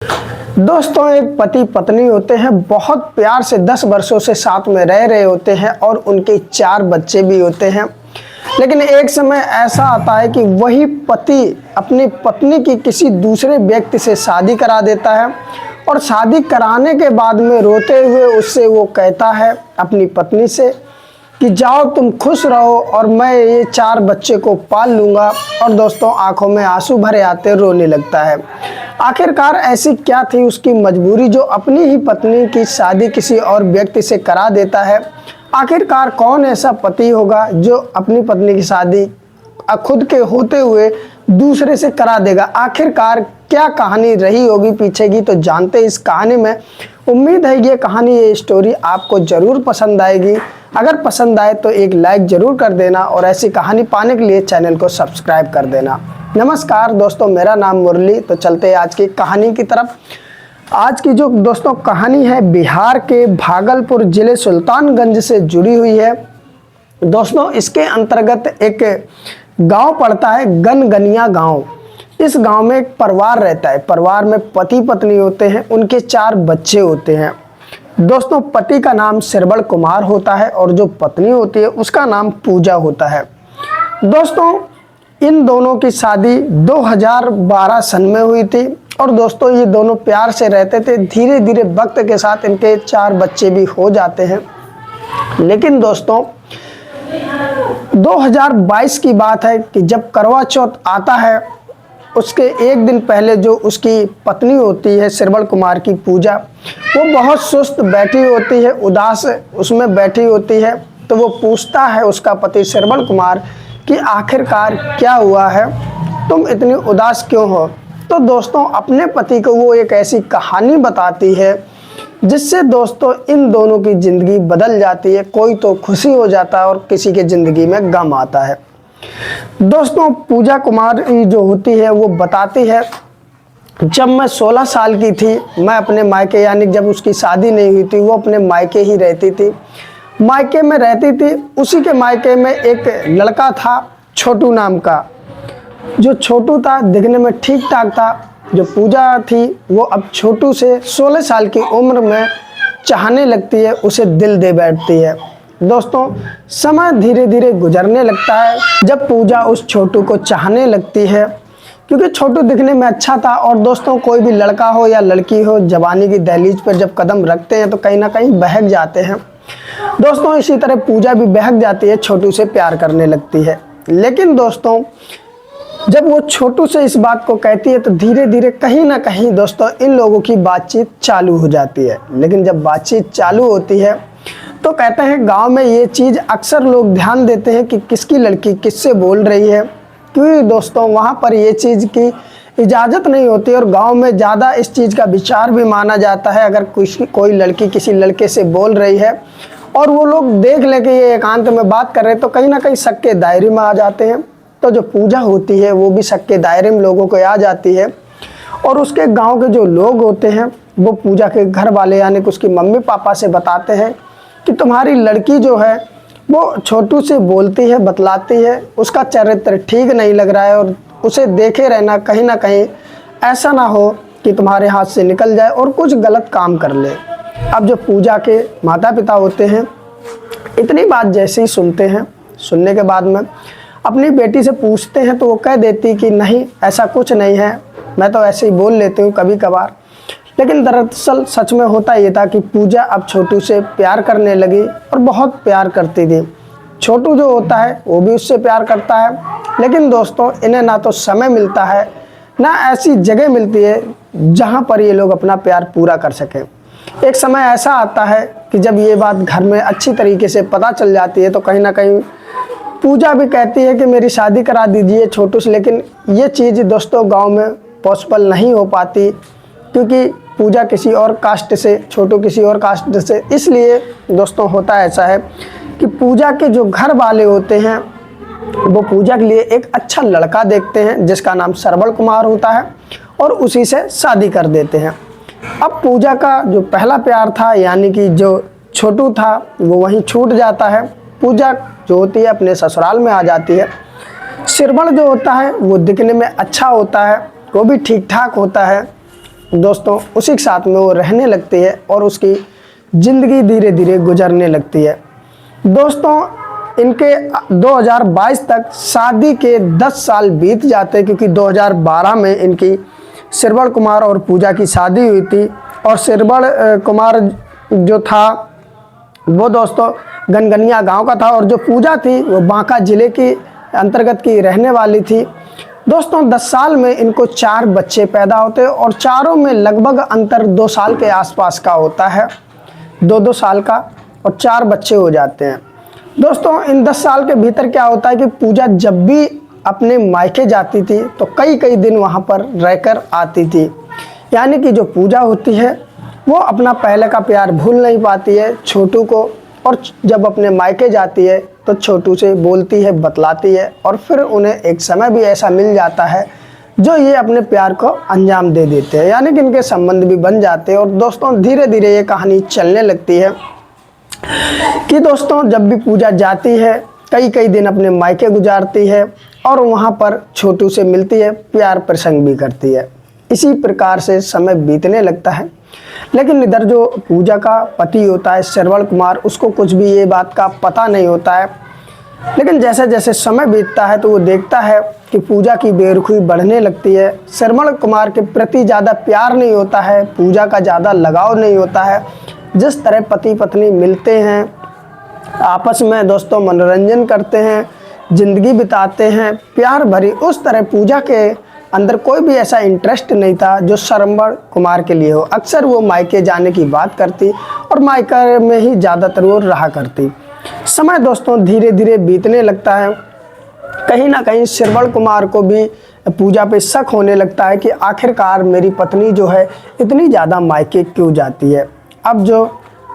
दोस्तों, एक पति पत्नी होते हैं, बहुत प्यार से 10 वर्षों से साथ में रह रहे होते हैं और उनके 4 बच्चे भी होते हैं। लेकिन एक समय ऐसा आता है कि वही पति अपनी पत्नी की किसी दूसरे व्यक्ति से शादी करा देता है और शादी कराने के बाद में रोते हुए उससे वो कहता है अपनी पत्नी से कि जाओ तुम खुश रहो और मैं ये 4 बच्चे को पाल लूँगा। और दोस्तों, आंखों में आंसू भरे आते रोने लगता है। आखिरकार ऐसी क्या थी उसकी मजबूरी जो अपनी ही पत्नी की शादी किसी और व्यक्ति से करा देता है। आखिरकार कौन ऐसा पति होगा जो अपनी पत्नी की शादी खुद के होते हुए दूसरे से करा देगा। आखिरकार क्या कहानी रही होगी पीछे की, तो जानते इस कहानी में। उम्मीद है ये कहानी, ये स्टोरी आपको ज़रूर पसंद आएगी। अगर पसंद आए तो एक लाइक ज़रूर कर देना और ऐसी कहानी पाने के लिए चैनल को सब्सक्राइब कर देना। नमस्कार दोस्तों, मेरा नाम मुरली। तो चलते हैं आज की कहानी की तरफ। आज की जो दोस्तों कहानी है बिहार के भागलपुर ज़िले सुल्तानगंज से जुड़ी हुई है। दोस्तों, इसके अंतर्गत एक गांव पड़ता है, गनगनिया गांव। इस गांव में एक परिवार रहता है। परिवार में पति पत्नी होते हैं, उनके 4 बच्चे होते हैं। दोस्तों, पति का नाम श्रवण कुमार होता है और जो पत्नी होती है उसका नाम पूजा होता है। दोस्तों, इन दोनों की शादी 2012 सन में हुई थी और दोस्तों ये दोनों प्यार से रहते थे। धीरे धीरे वक्त के साथ इनके 4 बच्चे भी हो जाते हैं। लेकिन दोस्तों, 2022 की बात है कि जब करवा चौथ आता है, उसके एक दिन पहले जो उसकी पत्नी होती है श्रवण कुमार की पूजा, वो बहुत सुस्त बैठी होती है, उदास उसमें बैठी होती है। तो वो पूछता है उसका पति श्रवण कुमार कि आखिरकार क्या हुआ है, तुम इतनी उदास क्यों हो। तो दोस्तों, अपने पति को वो एक ऐसी कहानी बताती है जिससे दोस्तों इन दोनों की ज़िंदगी बदल जाती है। कोई तो खुशी हो जाता है और किसी के ज़िंदगी में गम आता है। दोस्तों, पूजा कुमार जो होती है वो बताती है, जब मैं 16 साल की थी, मैं अपने मायके, यानी जब उसकी शादी नहीं हुई थी, वो अपने मायके ही रहती थी, मायके में रहती थी। उसी के मायके में एक लड़का था छोटू नाम का। जो छोटू था दिखने में ठीक ठाक था। जो पूजा थी वो अब छोटू से 16 साल की उम्र में चाहने लगती है, उसे दिल दे बैठती है। दोस्तों, समय धीरे धीरे गुजरने लगता है जब पूजा उस छोटू को चाहने लगती है, क्योंकि छोटू दिखने में अच्छा था। और दोस्तों, कोई भी लड़का हो या लड़की हो, जवानी की दहलीज पर जब कदम रखते हैं तो कहीं ना कहीं बहक जाते हैं। दोस्तों, इसी तरह पूजा भी बहक जाती है, छोटू से प्यार करने लगती है। लेकिन दोस्तों, जब वो छोटू से इस बात को कहती है तो धीरे धीरे कहीं ना कहीं दोस्तों इन लोगों की बातचीत चालू हो जाती है। लेकिन जब बातचीत चालू होती है तो कहते हैं गांव में ये चीज़ अक्सर लोग ध्यान देते हैं कि किसकी लड़की किससे बोल रही है, क्योंकि दोस्तों वहाँ पर ये चीज़ की इजाज़त नहीं होती और गांव में ज़्यादा इस चीज़ का विचार भी माना जाता है। अगर कोई लड़की किसी लड़के से बोल रही है और वो लोग देख ले कि ये एकांत में बात कर रहे हैं तो कहीं ना कहीं शक के दायरे में आ जाते हैं। तो जो पूजा होती है वो भी शक के दायरे में लोगों को आ जाती है और उसके गांव के जो लोग होते हैं वो पूजा के घर वाले यानी कि उसकी मम्मी पापा से बताते हैं कि तुम्हारी लड़की जो है वो छोटू से बोलती है, बतलाती है, उसका चरित्र ठीक नहीं लग रहा है और उसे देखे रहना, कहीं ना कहीं ऐसा ना हो कि तुम्हारे हाथ से निकल जाए और कुछ गलत काम कर ले। अब जो पूजा के माता पिता होते हैं इतनी बात जैसे ही सुनते हैं, सुनने के बाद में अपनी बेटी से पूछते हैं तो वो कह देती कि नहीं, ऐसा कुछ नहीं है, मैं तो ऐसे ही बोल लेती हूँ कभी कभार। लेकिन दरअसल सच में होता ये था कि पूजा अब छोटू से प्यार करने लगी और बहुत प्यार करती थी। छोटू जो होता है वो भी उससे प्यार करता है। लेकिन दोस्तों, इन्हें ना तो समय मिलता है ना ऐसी जगह मिलती है जहाँ पर ये लोग अपना प्यार पूरा कर सकें। एक समय ऐसा आता है कि जब ये बात घर में अच्छी तरीके से पता चल जाती है तो कहीं ना कहीं पूजा भी कहती है कि मेरी शादी करा दीजिए छोटू से। लेकिन ये चीज़ दोस्तों गांव में पॉसिबल नहीं हो पाती, क्योंकि पूजा किसी और कास्ट से, छोटू किसी और कास्ट से। इसलिए दोस्तों होता ऐसा है कि पूजा के जो घर वाले होते हैं वो पूजा के लिए एक अच्छा लड़का देखते हैं जिसका नाम श्रवण कुमार होता है और उसी से शादी कर देते हैं। अब पूजा का जो पहला प्यार था यानी कि जो छोटू था वो वहीं छूट जाता है। पूजा जो होती है अपने ससुराल में आ जाती है। श्रवण जो होता है वो दिखने में अच्छा होता है, वो भी ठीक ठाक होता है। दोस्तों उसी के साथ में वो रहने लगती है और उसकी ज़िंदगी धीरे धीरे गुजरने लगती है। दोस्तों इनके 2022 तक शादी के 10 साल बीत जाते हैं, क्योंकि 2012 में इनकी श्रवण कुमार और पूजा की शादी हुई थी। और श्रवण कुमार जो था वो दोस्तों गनगनिया गांव का था, और जो पूजा थी वो बांका ज़िले की अंतर्गत की रहने वाली थी। दोस्तों 10 साल में इनको 4 बच्चे पैदा होते हैं और चारों में लगभग अंतर 2 साल के आसपास का होता है, 2-2 साल का, और 4 बच्चे हो जाते हैं। दोस्तों इन 10 साल के भीतर क्या होता है कि पूजा जब भी अपने मायके जाती थी तो कई कई दिन वहाँ पर रहकर आती थी। यानी कि जो पूजा होती है वो अपना पहले का प्यार भूल नहीं पाती है छोटू को, और जब अपने मायके जाती है तो छोटू से बोलती है, बतलाती है, और फिर उन्हें एक समय भी ऐसा मिल जाता है जो ये अपने प्यार को अंजाम दे देते हैं, यानी कि इनके संबंध भी बन जाते हैं। और दोस्तों धीरे धीरे ये कहानी चलने लगती है कि दोस्तों जब भी पूजा जाती है कई कई दिन अपने मायके गुजारती है और वहाँ पर छोटू से मिलती है, प्यार प्रसंग भी करती है। इसी प्रकार से समय बीतने लगता है। लेकिन इधर जो पूजा का पति होता है श्रवण कुमार, उसको कुछ भी ये बात का पता नहीं होता है। लेकिन जैसे जैसे समय बीतता है तो वो देखता है कि पूजा की बेरुखी बढ़ने लगती है। श्रवण कुमार के प्रति ज़्यादा प्यार नहीं होता है, पूजा का ज़्यादा लगाव नहीं होता है। जिस तरह पति पत्नी मिलते हैं, आपस में दोस्तों मनोरंजन करते हैं, ज़िंदगी बिताते हैं प्यार भरी, उस तरह पूजा के अंदर कोई भी ऐसा इंटरेस्ट नहीं था जो श्रवण कुमार के लिए हो। अक्सर वो मायके जाने की बात करती और मायके में ही ज़्यादातर वो रहा करती। समय दोस्तों धीरे धीरे बीतने लगता है। कहीं ना कहीं श्रवण कुमार को भी पूजा पे शक होने लगता है कि आखिरकार मेरी पत्नी जो है इतनी ज़्यादा मायके क्यों जाती है। अब जो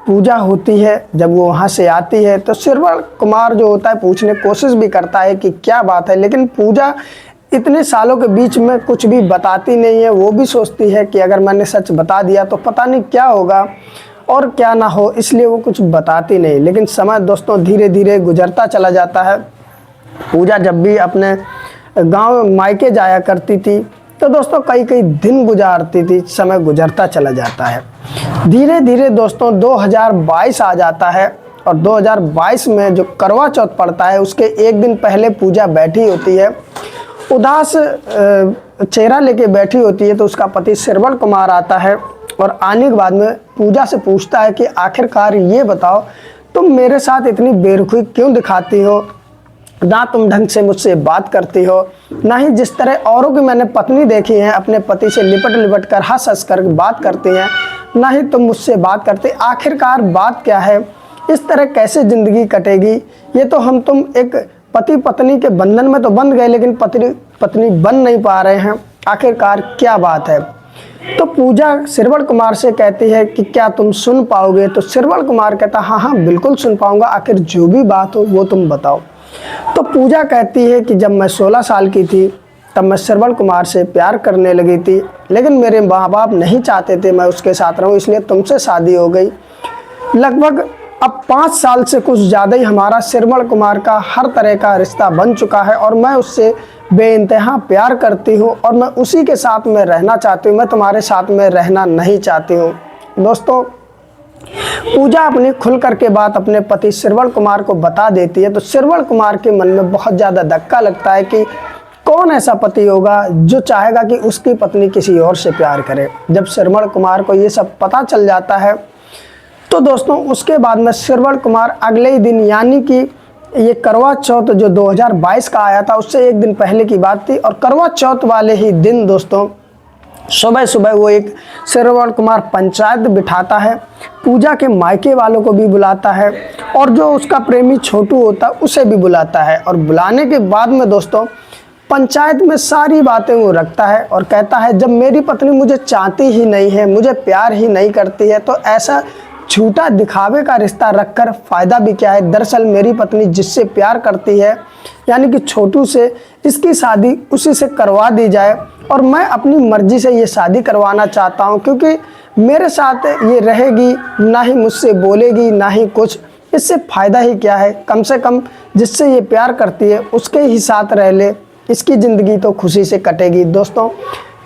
पूजा होती है, जब वो वहाँ से आती है तो श्रवण कुमार जो होता है पूछने की कोशिश भी करता है कि क्या बात है, लेकिन पूजा इतने सालों के बीच में कुछ भी बताती नहीं है। वो भी सोचती है कि अगर मैंने सच बता दिया तो पता नहीं क्या होगा और क्या ना हो, इसलिए वो कुछ बताती नहीं। लेकिन समय दोस्तों धीरे धीरे गुजरता चला जाता है। पूजा जब भी अपने गांव मायके जाया करती थी तो दोस्तों कई कई दिन गुजारती थी, समय गुजरता चला जाता है। धीरे धीरे दोस्तों 2022 आ जाता है और 2022 में जो करवा चौथ पड़ता है उसके एक दिन पहले पूजा बैठी होती है, उदास चेहरा लेके बैठी होती है। तो उसका पति श्रवण कुमार आता है और आने के बाद में पूजा से पूछता है कि आखिरकार ये बताओ तुम मेरे साथ इतनी बेरुखी क्यों दिखाती हो, ना तुम ढंग से मुझसे बात करती हो, ना ही जिस तरह औरों की मैंने पत्नी देखी है अपने पति से लिपट लिपट कर हंस हंस कर बात करती हैं, ना ही तुम मुझसे बात करते। आखिरकार बात क्या है, इस तरह कैसे ज़िंदगी कटेगी। ये तो हम तुम एक पति पत्नी के बंधन में तो बंध गए लेकिन पति पत्नी बन नहीं पा रहे हैं, आखिरकार क्या बात है। तो पूजा श्रवण कुमार से कहती है कि क्या तुम सुन पाओगे। तो श्रवण कुमार कहता हाँ हाँ बिल्कुल सुन पाऊंगा, आखिर जो भी बात हो वो तुम बताओ। तो पूजा कहती है कि जब मैं 16 साल की थी तब मैं श्रवण कुमार से प्यार करने लगी थी, लेकिन मेरे माँ बाप नहीं चाहते थे मैं उसके साथ रहूं, इसलिए तुमसे शादी हो गई। लगभग अब 5 साल से कुछ ज़्यादा ही हमारा श्रवण कुमार का हर तरह का रिश्ता बन चुका है और मैं उससे बेइंतहा प्यार करती हूँ और मैं उसी के साथ में रहना चाहती हूँ, मैं तुम्हारे साथ में रहना नहीं चाहती हूँ। दोस्तों पूजा अपनी खुल करके बात अपने पति श्रवण कुमार को बता देती है। तो श्रवण कुमार के मन में बहुत ज़्यादा धक्का लगता है कि कौन ऐसा पति होगा जो चाहेगा कि उसकी पत्नी किसी और से प्यार करे। जब श्रवण कुमार को ये सब पता चल जाता है तो दोस्तों उसके बाद में श्रवण कुमार अगले ही दिन, यानी कि ये करवा चौथ जो 2022 का आया था उससे एक दिन पहले की बात थी, और करवा चौथ वाले ही दिन दोस्तों सुबह सुबह वो एक श्रवण कुमार पंचायत बिठाता है, पूजा के मायके वालों को भी बुलाता है और जो उसका प्रेमी छोटू होता है उसे भी बुलाता है। और बुलाने के बाद में दोस्तों पंचायत में सारी बातें वो रखता है और कहता है जब मेरी पत्नी मुझे चाहती ही नहीं है, मुझे प्यार ही नहीं करती है, तो ऐसा झूठा दिखावे का रिश्ता रखकर फ़ायदा भी क्या है। दरअसल मेरी पत्नी जिससे प्यार करती है यानी कि छोटू से, इसकी शादी उसी से करवा दी जाए और मैं अपनी मर्ज़ी से ये शादी करवाना चाहता हूँ, क्योंकि मेरे साथ ये रहेगी, ना ही मुझसे बोलेगी ना ही कुछ, इससे फ़ायदा ही क्या है। कम से कम जिससे ये प्यार करती है उसके ही साथ रह ले, इसकी ज़िंदगी तो खुशी से कटेगी। दोस्तों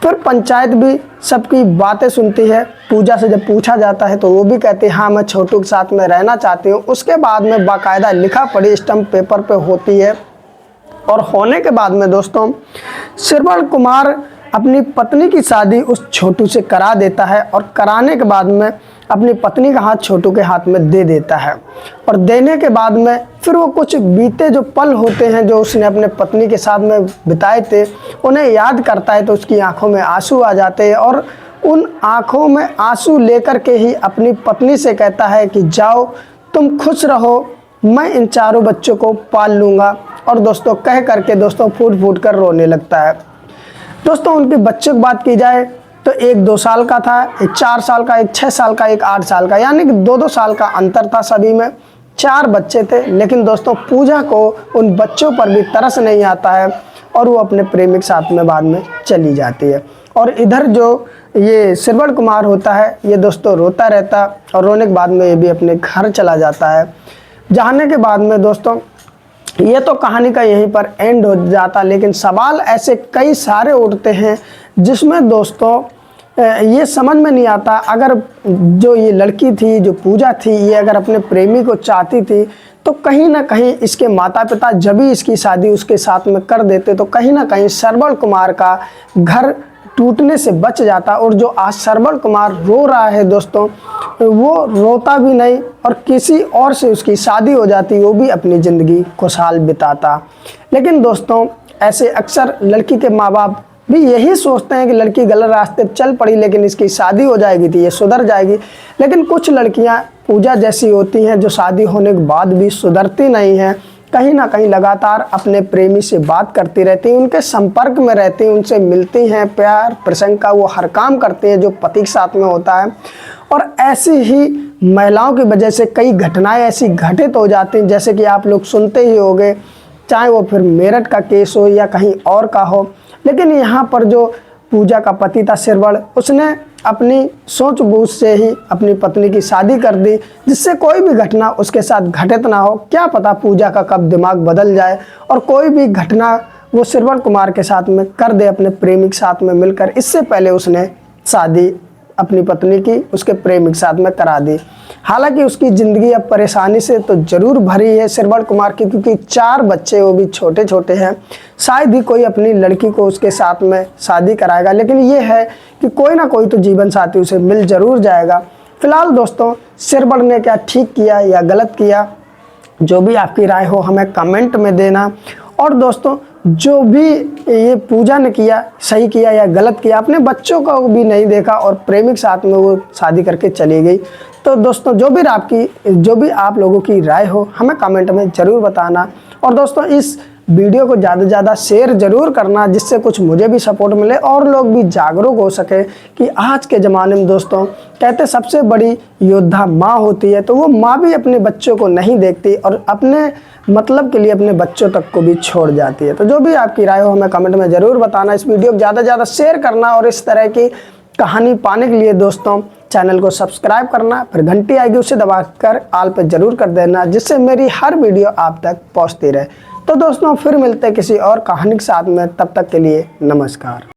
फिर पंचायत भी सबकी बातें सुनती है। पूजा से जब पूछा जाता है तो वो भी कहती है हाँ मैं छोटू के साथ में रहना चाहती हूँ। उसके बाद में बाकायदा लिखा पढ़ी स्टंप पेपर पे होती है और होने के बाद में दोस्तों श्रवण कुमार अपनी पत्नी की शादी उस छोटू से करा देता है और कराने के बाद में अपनी पत्नी का हाथ छोटू के हाथ में दे देता है। और देने के बाद में फिर वो कुछ बीते जो पल होते हैं जो उसने अपने पत्नी के साथ में बिताए थे उन्हें याद करता है तो उसकी आंखों में आंसू आ जाते हैं और उन आंखों में आंसू लेकर के ही अपनी पत्नी से कहता है कि जाओ तुम खुश रहो, मैं इन चारों बच्चों को पाल लूँगा। और दोस्तों कह करके दोस्तों फूट फूट कर रोने लगता है। दोस्तों उनके बच्चों की बात की जाए तो एक 2 साल का था, एक 4 साल का, एक 6 साल का, एक 8 साल का, यानी कि 2-2 साल का अंतर था। सभी में 4 बच्चे थे। लेकिन दोस्तों पूजा को उन बच्चों पर भी तरस नहीं आता है और वो अपने प्रेमी के साथ में बाद में चली जाती है। और इधर जो ये श्रवण कुमार होता है ये दोस्तों रोता रहता और रोने के बाद में ये भी अपने घर चला जाता है। जाने के बाद में दोस्तों ये तो कहानी का यहीं पर एंड हो जाता, लेकिन सवाल ऐसे कई सारे उठते हैं जिसमें दोस्तों ये समझ में नहीं आता। अगर जो ये लड़की थी जो पूजा थी ये अगर अपने प्रेमी को चाहती थी तो कहीं ना कहीं इसके माता पिता जब भी इसकी शादी उसके साथ में कर देते तो कहीं ना कहीं श्रवण कुमार का घर टूटने से बच जाता। और जो आज श्रवण कुमार रो रहा है दोस्तों वो रोता भी नहीं और किसी और से उसकी शादी हो जाती, वो भी अपनी ज़िंदगी खुशहाल बिताता। लेकिन दोस्तों ऐसे अक्सर लड़की के माँ बाप भी यही सोचते हैं कि लड़की गलत रास्ते चल पड़ी लेकिन इसकी शादी हो जाएगी तो ये सुधर जाएगी। लेकिन कुछ लड़कियां पूजा जैसी होती हैं जो शादी होने के बाद भी सुधरती नहीं हैं, कहीं ना कहीं लगातार अपने प्रेमी से बात करती रहती हैं, उनके संपर्क में रहती हैं, उनसे मिलती हैं, प्यार प्रसंग का वो हर काम करती हैं जो पति के साथ में होता है। और ऐसी ही महिलाओं की वजह से कई घटनाएं ऐसी घटित हो जाती हैं जैसे कि आप लोग सुनते ही होंगे, चाहे वो फिर मेरठ का केस हो या कहीं और का हो। लेकिन यहाँ पर जो पूजा का पति था श्रवण, उसने अपनी सोच बूझ से ही अपनी पत्नी की शादी कर दी जिससे कोई भी घटना उसके साथ घटित ना हो। क्या पता पूजा का कब दिमाग बदल जाए और कोई भी घटना वो श्रवण कुमार के साथ में कर दे अपने प्रेमी के साथ में मिलकर। इससे पहले उसने शादी अपनी पत्नी की उसके प्रेमी के साथ में करा दी। हालांकि उसकी ज़िंदगी अब परेशानी से तो ज़रूर भरी है श्रवण कुमार की, क्योंकि 4 बच्चे वो भी छोटे छोटे हैं। शायद ही कोई अपनी लड़की को उसके साथ में शादी कराएगा, लेकिन ये है कि कोई ना कोई तो जीवन साथी उसे मिल ज़रूर जाएगा। फिलहाल दोस्तों श्रवण ने क्या ठीक किया या गलत किया, जो भी आपकी राय हो हमें कमेंट में देना। और दोस्तों जो भी ये पूजा ने किया सही किया या गलत किया, अपने बच्चों को भी नहीं देखा और प्रेमी के साथ में वो शादी करके चली गई। तो दोस्तों जो भी आप लोगों की राय हो हमें कमेंट में ज़रूर बताना। और दोस्तों इस वीडियो को ज़्यादा से ज़्यादा शेयर ज़रूर करना जिससे कुछ मुझे भी सपोर्ट मिले और लोग भी जागरूक हो सके कि आज के ज़माने में दोस्तों कहते सबसे बड़ी योद्धा माँ होती है, तो वो माँ भी अपने बच्चों को नहीं देखती और अपने मतलब के लिए अपने बच्चों तक को भी छोड़ जाती है। तो जो भी आपकी राय हो हमें कमेंट में ज़रूर बताना। इस वीडियो को ज़्यादा से ज़्यादा शेयर करना और इस तरह की कहानी पाने के लिए दोस्तों चैनल को सब्सक्राइब करना, फिर घंटी आएगी उसे दबाकर ऑल पर ज़रूर कर देना जिससे मेरी हर वीडियो आप तक पहुंचती रहे। तो दोस्तों फिर मिलते हैं किसी और कहानी के साथ में, तब तक के लिए नमस्कार।